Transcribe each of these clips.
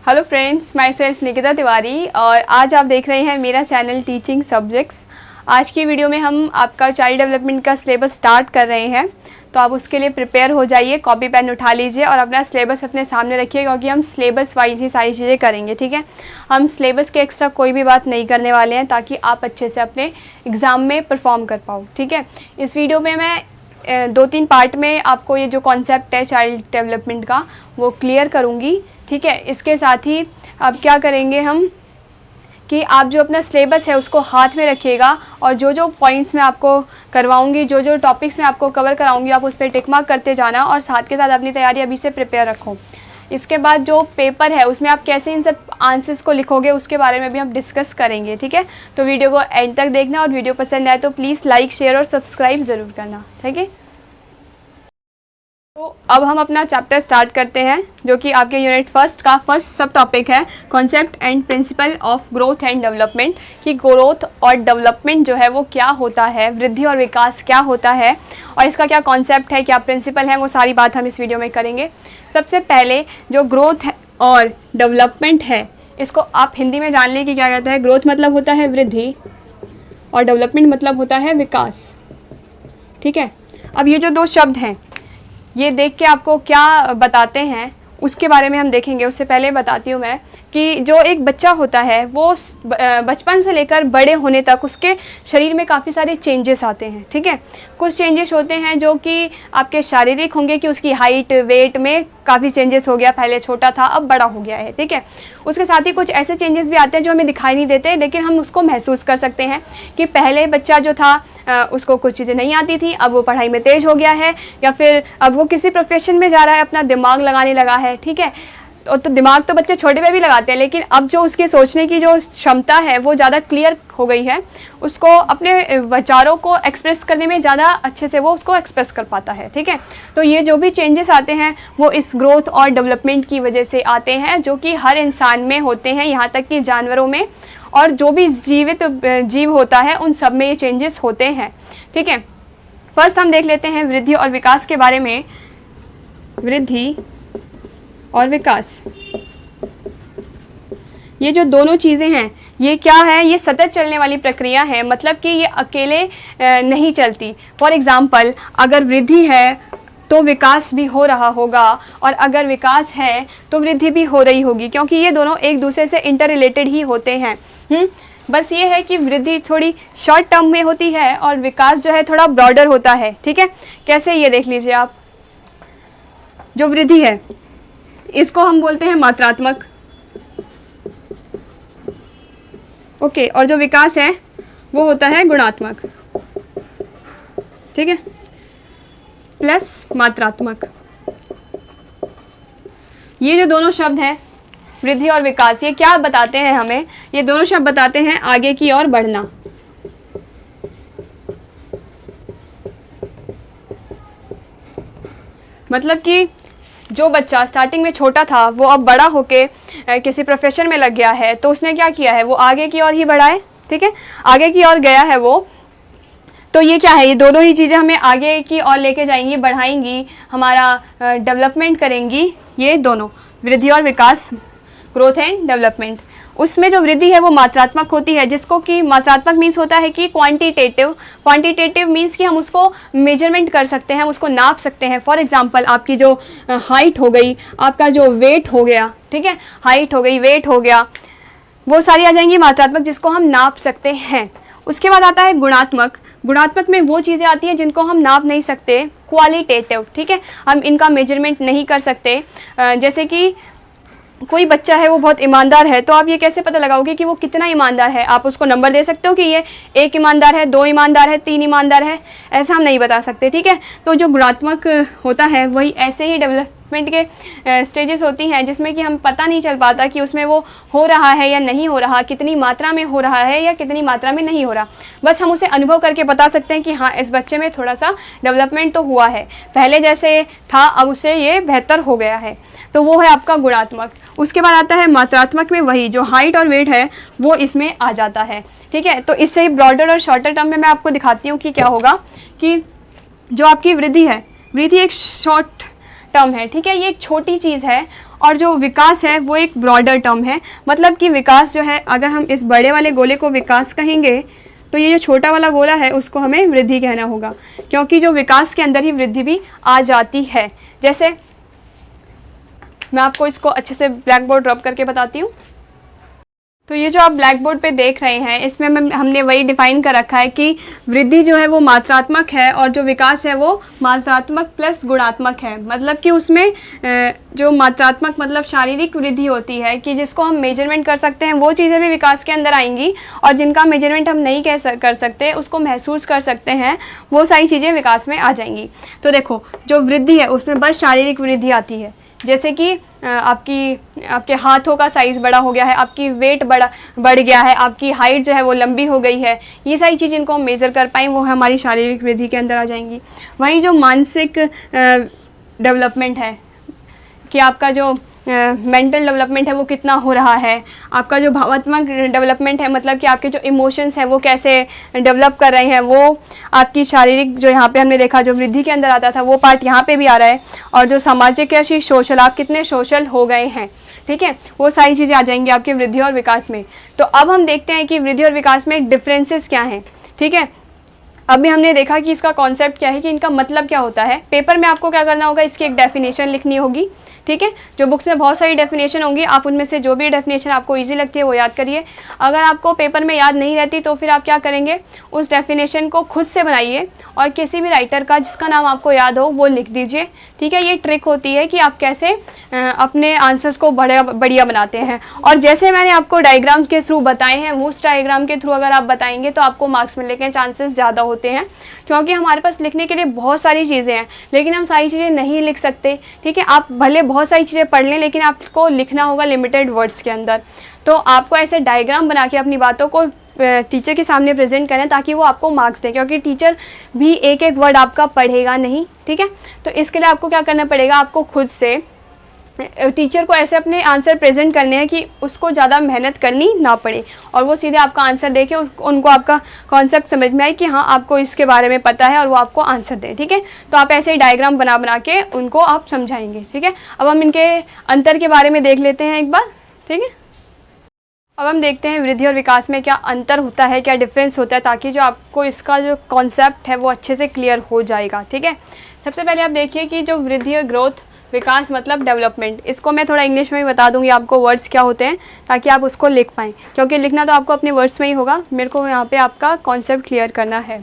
Hello friends, my self Nikita Tiwari और आज आप देख रहे हैं मेरा चैनल टीचिंग सब्जेक्ट्स। आज की वीडियो में हम आपका चाइल्ड डेवलपमेंट का सिलेबस स्टार्ट कर रहे हैं, तो आप उसके लिए प्रिपेयर हो जाइए। कॉपी पेन उठा लीजिए और अपना सिलेबस अपने सामने रखिए, क्योंकि हम सिलेबस वाइज ही सारी चीज़ें करेंगे। ठीक है, हम सिलेबस के एक्स्ट्रा कोई भी बात नहीं करने वाले हैं, ताकि आप अच्छे से अपने एग्ज़ाम में परफॉर्म कर पाओ। ठीक है, इस वीडियो में मैं 2-3 पार्ट में आपको ये जो कॉन्सेप्ट है चाइल्ड डेवलपमेंट का वो क्लियर करूँगी। ठीक है, इसके साथ ही अब क्या करेंगे हम कि आप जो अपना सिलेबस है उसको हाथ में रखिएगा, और जो जो पॉइंट्स मैं आपको करवाऊंगी, जो जो टॉपिक्स मैं आपको कवर कराऊंगी, आप उस पर टिक मार्क करते जाना और साथ के साथ अपनी तैयारी अभी से प्रिपेयर रखो। इसके बाद जो पेपर है उसमें आप कैसे इन सब आंसर्स को लिखोगे उसके बारे में भी हम डिस्कस करेंगे। ठीक है, तो वीडियो को एंड तक देखना, और वीडियो पसंद आए तो प्लीज़ लाइक, शेयर और सब्सक्राइब ज़रूर करना। ठीक है, तो अब हम अपना चैप्टर स्टार्ट करते हैं, जो कि आपके यूनिट फर्स्ट का फर्स्ट सब टॉपिक है, concept and principle of growth and development. कि ग्रोथ और डेवलपमेंट जो है वो क्या होता है, वृद्धि और विकास क्या होता है, और इसका क्या कॉन्सेप्ट है, क्या प्रिंसिपल है, वो सारी बात हम इस वीडियो में करेंगे। सबसे पहले जो ग्रोथ और डेवलपमेंट है, इसको आप हिंदी में जान लें कि क्या कहता है। ग्रोथ मतलब होता है वृद्धि और डेवलपमेंट मतलब होता है विकास। ठीक है, अब ये जो दो शब्द हैं ये देख के आपको क्या बताते हैं उसके बारे में हम देखेंगे। उससे पहले बताती हूँ मैं कि जो एक बच्चा होता है वो बचपन से लेकर बड़े होने तक उसके शरीर में काफ़ी सारे चेंजेस आते हैं। ठीक है, कुछ चेंजेस होते हैं जो कि आपके शारीरिक होंगे, कि उसकी हाइट वेट में काफ़ी चेंजेस हो गया, पहले छोटा था अब बड़ा हो गया है। ठीक है, उसके साथ ही कुछ ऐसे चेंजेस भी आते हैं जो हमें दिखाई नहीं देते, लेकिन हम उसको महसूस कर सकते हैं कि पहले बच्चा जो था उसको कुछ चीज़ें नहीं आती थी, अब वो पढ़ाई में तेज़ हो गया है, या फिर अब वो किसी प्रोफेशन में जा रहा है, अपना दिमाग लगाने लगा है। ठीक है, तो दिमाग तो बच्चे छोटे में भी लगाते हैं, लेकिन अब जो उसके सोचने की जो क्षमता है वो ज़्यादा क्लियर हो गई है, उसको अपने विचारों को एक्सप्रेस करने में ज़्यादा अच्छे से वो उसको एक्सप्रेस कर पाता है। ठीक है, तो ये जो भी चेंजेस आते हैं वो इस ग्रोथ और डेवलपमेंट की वजह से आते हैं, जो कि हर इंसान में होते हैं, यहाँ तक कि जानवरों में और जो भी जीवित जीव होता है उन सब में ये चेंजेस होते हैं। ठीक है, फर्स्ट हम देख लेते हैं वृद्धि और विकास के बारे में। वृद्धि और विकास, ये जो दोनों चीज़ें हैं ये क्या है, ये सतत चलने वाली प्रक्रिया है, मतलब कि ये अकेले नहीं चलती। फॉर एग्ज़ाम्पल, अगर वृद्धि है तो विकास भी हो रहा होगा, और अगर विकास है तो वृद्धि भी हो रही होगी, क्योंकि ये दोनों एक दूसरे से इंटर रिलेटेड ही होते हैं। बस ये है कि वृद्धि थोड़ी शॉर्ट टर्म में होती है और विकास जो है थोड़ा ब्रॉडर होता है। ठीक है, कैसे, ये देख लीजिए आप। जो वृद्धि है इसको हम बोलते हैं मात्रात्मक, ओके, और जो विकास है वो होता है गुणात्मक। ठीक है, प्लस मात्रात्मक। ये जो दोनों शब्द हैं वृद्धि और विकास, ये क्या बताते हैं हमें, ये दोनों शब्द बताते हैं आगे की ओर बढ़ना। मतलब कि जो बच्चा स्टार्टिंग में छोटा था वो अब बड़ा होके किसी प्रोफेशन में लग गया है, तो उसने क्या किया है, वो आगे की ओर ही बढ़ा है। ठीक है, आगे की ओर गया है वो, तो ये क्या है, ये दोनों ही चीज़ें हमें आगे की ओर लेके जाएंगी, बढ़ाएंगी, हमारा डेवलपमेंट करेंगी। ये दोनों वृद्धि और विकास, ग्रोथ एंड डेवलपमेंट। उसमें जो वृद्धि है वो मात्रात्मक होती है, जिसको कि मात्रात्मक मीन्स होता है कि क्वांटिटेटिव। क्वांटिटेटिव मीन्स कि हम उसको मेजरमेंट कर सकते हैं, उसको नाप सकते हैं। फॉर एग्जांपल, आपकी जो हाइट हो गई, आपका जो वेट हो गया, ठीक है, हाइट हो गई, वेट हो गया, वो सारी आ जाएंगी मात्रात्मक, जिसको हम नाप सकते हैं। उसके बाद आता है गुणात्मक। गुणात्मक में वो चीज़ें आती हैं जिनको हम नाप नहीं सकते, क्वालिटेटिव। ठीक है, हम इनका मेजरमेंट नहीं कर सकते। जैसे कि कोई बच्चा है वो बहुत ईमानदार है, तो आप ये कैसे पता लगाओगे कि वो कितना ईमानदार है? आप उसको नंबर दे सकते हो कि ये 1 ईमानदार है, 2 ईमानदार है, 3 ईमानदार है, ऐसा हम नहीं बता सकते। ठीक है, तो जो गुणात्मक होता है वही ऐसे ही डेवलपमेंट के स्टेजेस होती हैं, जिसमें कि हम पता नहीं चल पाता कि उसमें वो हो रहा है या नहीं हो रहा, कितनी मात्रा में हो रहा है या कितनी मात्रा में नहीं हो रहा। बस हम उसे अनुभव करके बता सकते हैं कि हाँ, इस बच्चे में थोड़ा सा डेवलपमेंट तो हुआ है, पहले जैसे था अब उससे ये बेहतर हो गया है। तो वो है आपका गुणात्मक। उसके बाद आता है मात्रात्मक में वही जो हाइट और वेट है वो इसमें आ जाता है। ठीक है, तो इससे ब्रॉडर और शॉर्टर टर्म में मैं आपको दिखाती हूँ कि क्या होगा। कि जो आपकी वृद्धि है, वृद्धि एक शॉर्ट टर्म है, ठीक है, ये एक छोटी चीज़ है। और जो विकास है वो एक ब्रॉडर टर्म है। मतलब कि विकास जो है, अगर हम इस बड़े वाले गोले को विकास कहेंगे तो ये जो छोटा वाला गोला है उसको हमें वृद्धि कहना होगा, क्योंकि जो विकास के अंदर ही वृद्धि भी आ जाती है। जैसे मैं आपको इसको अच्छे से ब्लैक बोर्ड रब करके बताती हूँ। तो ये जो आप ब्लैक बोर्ड पे देख रहे हैं, इसमें हमने वही डिफाइन कर रखा है कि वृद्धि जो है वो मात्रात्मक है और जो विकास है वो मात्रात्मक प्लस गुणात्मक है। मतलब कि उसमें जो मात्रात्मक मतलब शारीरिक वृद्धि होती है कि जिसको हम मेजरमेंट कर सकते हैं, वो चीज़ें भी विकास के अंदर आएंगी, और जिनका मेजरमेंट हम नहीं कर सकते, उसको महसूस कर सकते हैं, वो सारी चीज़ें विकास में आ जाएंगी। तो देखो, जो वृद्धि है उसमें बस शारीरिक वृद्धि आती है, जैसे कि आपके हाथों का साइज़ बड़ा हो गया है, आपकी वेट बढ़ गया है, आपकी हाइट जो है वो लंबी हो गई है, ये सारी चीज़ इनको हम मेज़र कर पाएँ वो हमारी शारीरिक वृद्धि के अंदर आ जाएंगी। वहीं जो मानसिक डेवलपमेंट है कि आपका जो मेंटल डेवलपमेंट है वो कितना हो रहा है, आपका जो भावात्मक डेवलपमेंट है मतलब कि आपके जो इमोशंस हैं वो कैसे डेवलप कर रहे हैं, वो आपकी शारीरिक जो यहाँ पे हमने देखा जो वृद्धि के अंदर आता था वो पार्ट यहाँ पे भी आ रहा है। और जो सामाजिक या सोशल, आप कितने सोशल हो गए हैं, ठीक है, वो सारी चीज़ें आ जाएंगी आपके वृद्धि और विकास में। तो अब हम देखते हैं कि वृद्धि और विकास में डिफरेंसेस क्या हैं, ठीक है। अभी हमने देखा कि इसका कॉन्सेप्ट क्या है, कि इनका मतलब क्या होता है। पेपर में आपको क्या करना होगा, इसकी एक डेफिनेशन लिखनी होगी, ठीक है। जो बुक्स में बहुत सारी डेफिनेशन होंगी, आप उनमें से जो भी डेफिनेशन आपको इजी लगती है वो याद करिए। अगर आपको पेपर में याद नहीं रहती तो फिर आप क्या करेंगे, उस डेफिनेशन को खुद से बनाइए और किसी भी राइटर का जिसका नाम आपको याद हो वो लिख दीजिए, ठीक है। ये ट्रिक होती है कि आप कैसे अपने आंसर्स को बढ़िया बनाते हैं। और जैसे मैंने आपको डायग्राम के थ्रू बताए हैं, उस डायग्राम के थ्रू अगर आप बताएंगे तो आपको मार्क्स मिलने के चांसेस ज़्यादा होते हैं, क्योंकि हमारे पास लिखने के लिए बहुत सारी चीज़ें हैं लेकिन हम सारी चीज़ें नहीं लिख सकते, ठीक है। आप भले बहुत सारी चीज़ें पढ़ लें लेकिन आपको लिखना होगा लिमिटेड वर्ड्स के अंदर। तो आपको ऐसे डायग्राम बना के अपनी बातों को टीचर के सामने प्रेजेंट करें ताकि वो आपको मार्क्स दें, क्योंकि टीचर भी एक एक वर्ड आपका पढ़ेगा नहीं, ठीक है। तो इसके लिए आपको क्या करना पड़ेगा, आपको खुद से टीचर को ऐसे अपने आंसर प्रेजेंट करने हैं कि उसको ज़्यादा मेहनत करनी ना पड़े और वो सीधे आपका आंसर देके उनको आपका कॉन्सेप्ट समझ में आए कि हाँ आपको इसके बारे में पता है और वो आपको आंसर दें, ठीक है। तो आप ऐसे ही डायग्राम बना के उनको आप समझाएंगे, ठीक है। अब हम इनके अंतर के बारे में देख लेते हैं एक बार, ठीक है। अब हम देखते हैं वृद्धि और विकास में क्या अंतर होता है, क्या डिफरेंस होता है, ताकि जो आपको इसका जो कॉन्सेप्ट है वो अच्छे से क्लियर हो जाएगा, ठीक है। सबसे पहले आप देखिए कि जो वृद्धि और ग्रोथ, विकास मतलब डेवलपमेंट, इसको मैं थोड़ा इंग्लिश में भी बता दूंगी आपको वर्ड्स क्या होते हैं ताकि आप उसको लिख पाएँ, क्योंकि लिखना तो आपको अपने वर्ड्स में ही होगा, मेरे को यहाँ पे आपका कॉन्सेप्ट क्लियर करना है।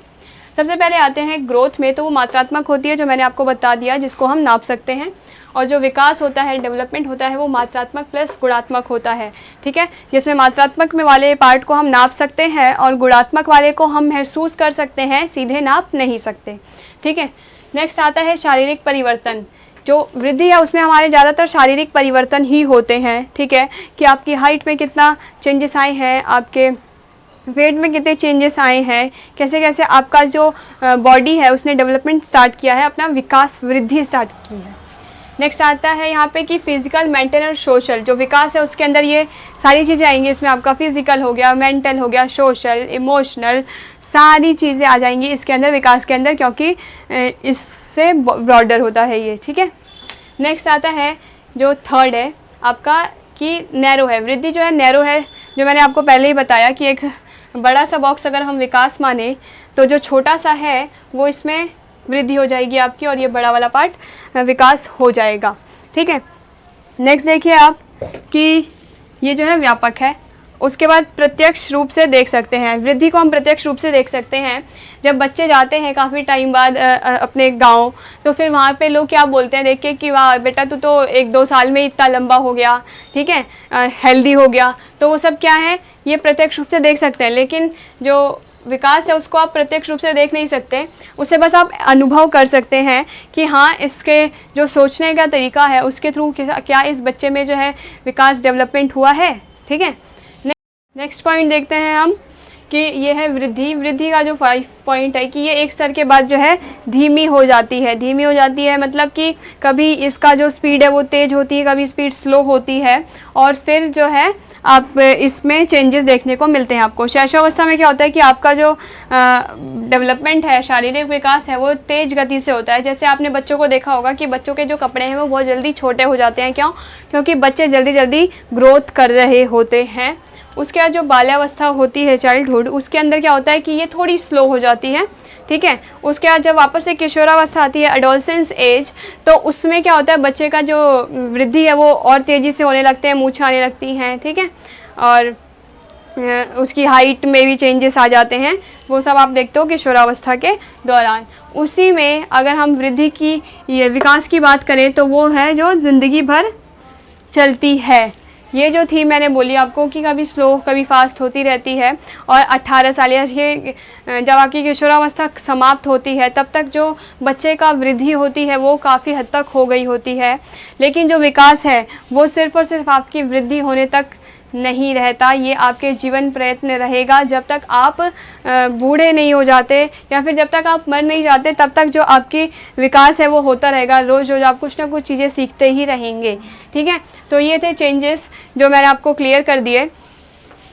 सबसे पहले आते हैं ग्रोथ में, तो वो मात्रात्मक होती है जो मैंने आपको बता दिया, जिसको हम नाप सकते हैं। और जो विकास होता है, डेवलपमेंट होता है, वो मात्रात्मक प्लस गुणात्मक होता है, ठीक है। जिसमें मात्रात्मक में वाले पार्ट को हम नाप सकते हैं और गुणात्मक वाले को हम महसूस कर सकते हैं, सीधे नाप नहीं सकते, ठीक है। नेक्स्ट आता है शारीरिक परिवर्तन। जो वृद्धि है उसमें हमारे ज़्यादातर शारीरिक परिवर्तन ही होते हैं, ठीक है, कि आपकी हाइट में कितना चेंजेस आए हैं, आपके वेट में कितने चेंजेस आए हैं, कैसे कैसे आपका जो बॉडी है उसने डेवलपमेंट स्टार्ट किया है, अपना विकास वृद्धि स्टार्ट की है। नेक्स्ट आता है यहाँ पे कि फिजिकल, मेंटल और सोशल। जो विकास है उसके अंदर ये सारी चीज़ें आएंगी, इसमें आपका फिजिकल हो गया, मेंटल हो गया, सोशल, इमोशनल, सारी चीज़ें आ जाएंगी इसके अंदर, विकास के अंदर, क्योंकि इससे ब्रॉडर होता है ये, ठीक है। नेक्स्ट आता है जो थर्ड है आपका कि नैरो है। वृद्धि जो है नैरो है, जो मैंने आपको पहले ही बताया कि एक बड़ा सा बॉक्स अगर हम विकास माने तो जो छोटा सा है वो इसमें वृद्धि हो जाएगी आपकी और ये बड़ा वाला पार्ट विकास हो जाएगा, ठीक है। नेक्स्ट देखिए आप कि ये जो है व्यापक है। उसके बाद प्रत्यक्ष रूप से देख सकते हैं, वृद्धि को हम प्रत्यक्ष रूप से देख सकते हैं। जब बच्चे जाते हैं काफ़ी टाइम बाद अपने गांव, तो फिर वहाँ पे लोग क्या बोलते हैं देख के कि वाह बेटा तू तो 1-2 साल में इतना लंबा हो गया, ठीक है, हेल्दी हो गया। तो वो सब क्या है, ये प्रत्यक्ष रूप से देख सकते हैं। लेकिन जो विकास है उसको आप प्रत्यक्ष रूप से देख नहीं सकते, उसे बस आप अनुभव कर सकते हैं कि हाँ इसके जो सोचने का तरीका है उसके थ्रू क्या इस बच्चे में जो है विकास डेवलपमेंट हुआ है, ठीक है। नेक्स्ट पॉइंट देखते हैं हम कि ये है वृद्धि। वृद्धि का जो 5 पॉइंट है कि ये एक स्तर के बाद जो है धीमी हो जाती है। धीमी हो जाती है मतलब कि कभी इसका जो स्पीड है वो तेज़ होती है, कभी स्पीड स्लो होती है, और फिर जो है आप इसमें चेंजेस देखने को मिलते हैं आपको। शैशवावस्था में क्या होता है कि आपका जो डेवलपमेंट है, शारीरिक विकास है, वो तेज़ गति से होता है। जैसे आपने बच्चों को देखा होगा कि बच्चों के जो कपड़े हैं वो बहुत जल्दी छोटे हो जाते हैं। क्यों? क्योंकि बच्चे जल्दी जल्दी ग्रोथ कर रहे होते हैं। उसके बाद जो बाल्यावस्था होती है, चाइल्डहुड, उसके अंदर क्या होता है कि ये थोड़ी स्लो हो जाती है, ठीक है। उसके बाद जब वापस से किशोरावस्था आती है, एडोलसेंस एज, तो उसमें क्या होता है बच्चे का जो वृद्धि है वो और तेज़ी से होने लगते हैं, मूंछें आने लगती हैं, ठीक है, और उसकी हाइट में भी चेंजेस आ जाते हैं। वो सब आप देखते हो किशोरावस्था के दौरान। उसी में अगर हम वृद्धि की, ये विकास की बात करें तो वो है जो ज़िंदगी भर चलती है। ये जो थी मैंने बोली आपको कि कभी स्लो कभी फास्ट होती रहती है। और 18 साल या जब आपकी किशोरावस्था समाप्त होती है तब तक जो बच्चे का वृद्धि होती है वो काफ़ी हद तक हो गई होती है। लेकिन जो विकास है वो सिर्फ़ और सिर्फ आपकी वृद्धि होने तक नहीं रहता, ये आपके जीवन प्रयत्न रहेगा। जब तक आप बूढ़े नहीं हो जाते या फिर जब तक आप मर नहीं जाते तब तक जो आपकी विकास है वो होता रहेगा। रोज़ रोज़ आप कुछ ना कुछ चीज़ें सीखते ही रहेंगे, ठीक है। तो ये थे चेंजेस जो मैंने आपको क्लियर कर दिए।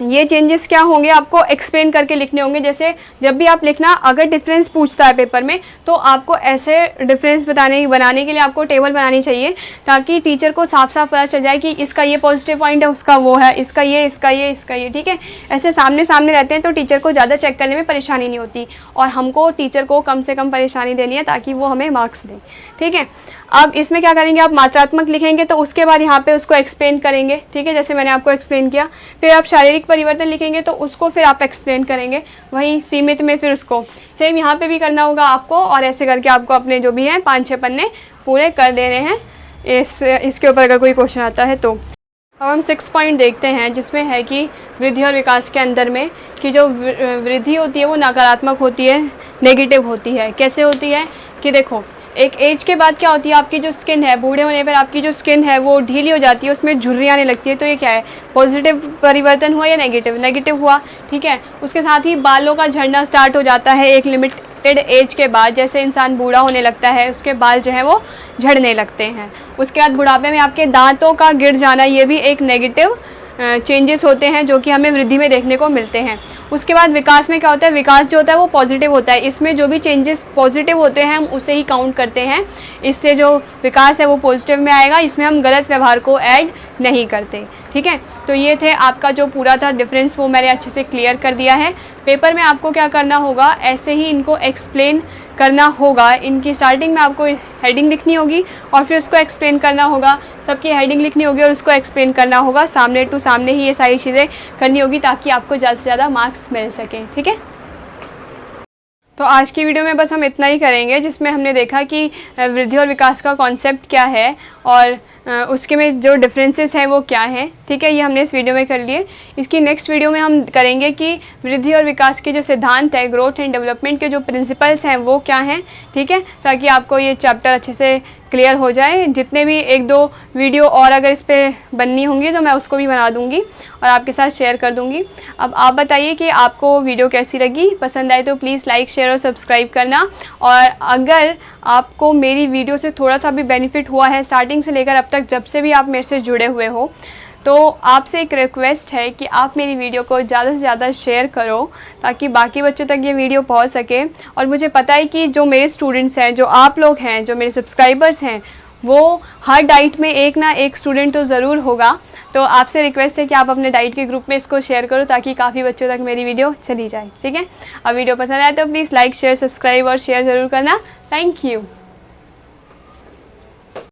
ये चेंजेस क्या होंगे आपको एक्सप्लेन करके लिखने होंगे। जैसे जब भी आप लिखना, अगर डिफरेंस पूछता है पेपर में तो आपको ऐसे डिफरेंस बनाने के लिए आपको टेबल बनानी चाहिए, ताकि टीचर को साफ साफ पता चल जाए कि इसका ये पॉजिटिव पॉइंट है, उसका वो है, इसका ये, इसका ये, इसका ये, ठीक है। ऐसे सामने सामने रहते हैं तो टीचर को ज़्यादा चेक करने में परेशानी नहीं होती, और हमको टीचर को कम से कम परेशानी देनी है ताकि वो हमें मार्क्स दें, ठीक है। अब इसमें क्या करेंगे, आप मात्रात्मक लिखेंगे तो उसके बाद यहाँ पे उसको एक्सप्लेन करेंगे, ठीक है, जैसे मैंने आपको एक्सप्लेन किया। फिर आप शारीरिक परिवर्तन लिखेंगे तो उसको फिर आप एक्सप्लेन करेंगे, वहीं सीमित में फिर उसको सेम यहाँ पे भी करना होगा आपको। और ऐसे करके आपको अपने जो भी हैं 5-6 पन्ने पूरे कर देने हैं इसके ऊपर अगर कोई क्वेश्चन आता है तो। अब हम 6 पॉइंट देखते हैं जिसमें है कि वृद्धि और विकास के अंदर में कि जो वृद्धि होती है वो नकारात्मक होती है, नेगेटिव होती है। कैसे होती है कि देखो, एक एज के बाद क्या होती है, आपकी जो स्किन है, बूढ़े होने पर आपकी जो स्किन है वो ढीली हो जाती है, उसमें झुर्रियाँ आने लगती है। तो ये क्या है, पॉजिटिव परिवर्तन हुआ या नेगेटिव? नेगेटिव हुआ, ठीक है। उसके साथ ही बालों का झड़ना स्टार्ट हो जाता है एक लिमिटेड एज के बाद। जैसे इंसान बूढ़ा होने लगता है उसके बाल जो है वो झड़ने लगते हैं। उसके बाद बुढ़ापे में आपके दांतों का गिर जाना, ये भी एक नेगेटिव चेंजेस होते हैं जो कि हमें वृद्धि में देखने को मिलते हैं। उसके बाद विकास में क्या होता है, विकास जो होता है वो पॉजिटिव होता है। इसमें जो भी चेंजेस पॉजिटिव होते हैं हम उसे ही काउंट करते हैं, इससे जो विकास है वो पॉजिटिव में आएगा। इसमें हम गलत व्यवहार को ऐड नहीं करते, ठीक है। तो ये थे आपका जो पूरा था डिफरेंस, वो मैंने अच्छे से क्लियर कर दिया है। पेपर में आपको क्या करना होगा, ऐसे ही इनको एक्सप्लेन करना होगा। इनकी स्टार्टिंग में आपको हेडिंग लिखनी होगी और फिर उसको एक्सप्लेन करना होगा। सबकी हेडिंग लिखनी होगी और उसको एक्सप्लेन करना होगा, सामने टू सामने ही ये सारी चीज़ें करनी होगी ताकि आपको ज़्यादा से ज़्यादा मार्क्स मिल सकें, ठीक है। तो आज की वीडियो में बस हम इतना ही करेंगे, जिसमें हमने देखा कि वृद्धि और विकास का कॉन्सेप्ट क्या है और उसके में जो डिफरेंसेस हैं वो क्या हैं, ठीक है। ये हमने इस वीडियो में कर लिए। इसकी नेक्स्ट वीडियो में हम करेंगे कि वृद्धि और विकास के जो सिद्धांत है, ग्रोथ एंड डेवलपमेंट के जो प्रिंसिपल्स हैं वो क्या हैं, ठीक है, ताकि आपको ये चैप्टर अच्छे से क्लियर हो जाए। जितने भी 1-2 वीडियो और अगर इस पर बननी होंगी तो मैं उसको भी बना दूंगी और आपके साथ शेयर कर दूंगी। अब आप बताइए कि आपको वीडियो कैसी लगी, पसंद आए तो प्लीज़ लाइक, शेयर और सब्सक्राइब करना। और अगर आपको मेरी वीडियो से थोड़ा सा भी बेनिफिट हुआ है स्टार्टिंग से लेकर अब तक, जब से भी आप मेरे से जुड़े हुए हो, तो आपसे एक रिक्वेस्ट है कि आप मेरी वीडियो को ज़्यादा से ज़्यादा शेयर करो ताकि बाकी बच्चों तक ये वीडियो पहुंच सके। और मुझे पता है कि जो मेरे स्टूडेंट्स हैं, जो आप लोग हैं, जो मेरे सब्सक्राइबर्स हैं, वो हर डाइट में एक ना एक स्टूडेंट तो ज़रूर होगा। तो आपसे रिक्वेस्ट है कि आप अपने डाइट के ग्रुप में इसको शेयर करो ताकि काफ़ी बच्चों तक मेरी वीडियो चली जाए, ठीक है। अब वीडियो पसंद आए तो प्लीज़ लाइक, शेयर, सब्सक्राइब और शेयर ज़रूर करना। Thank you.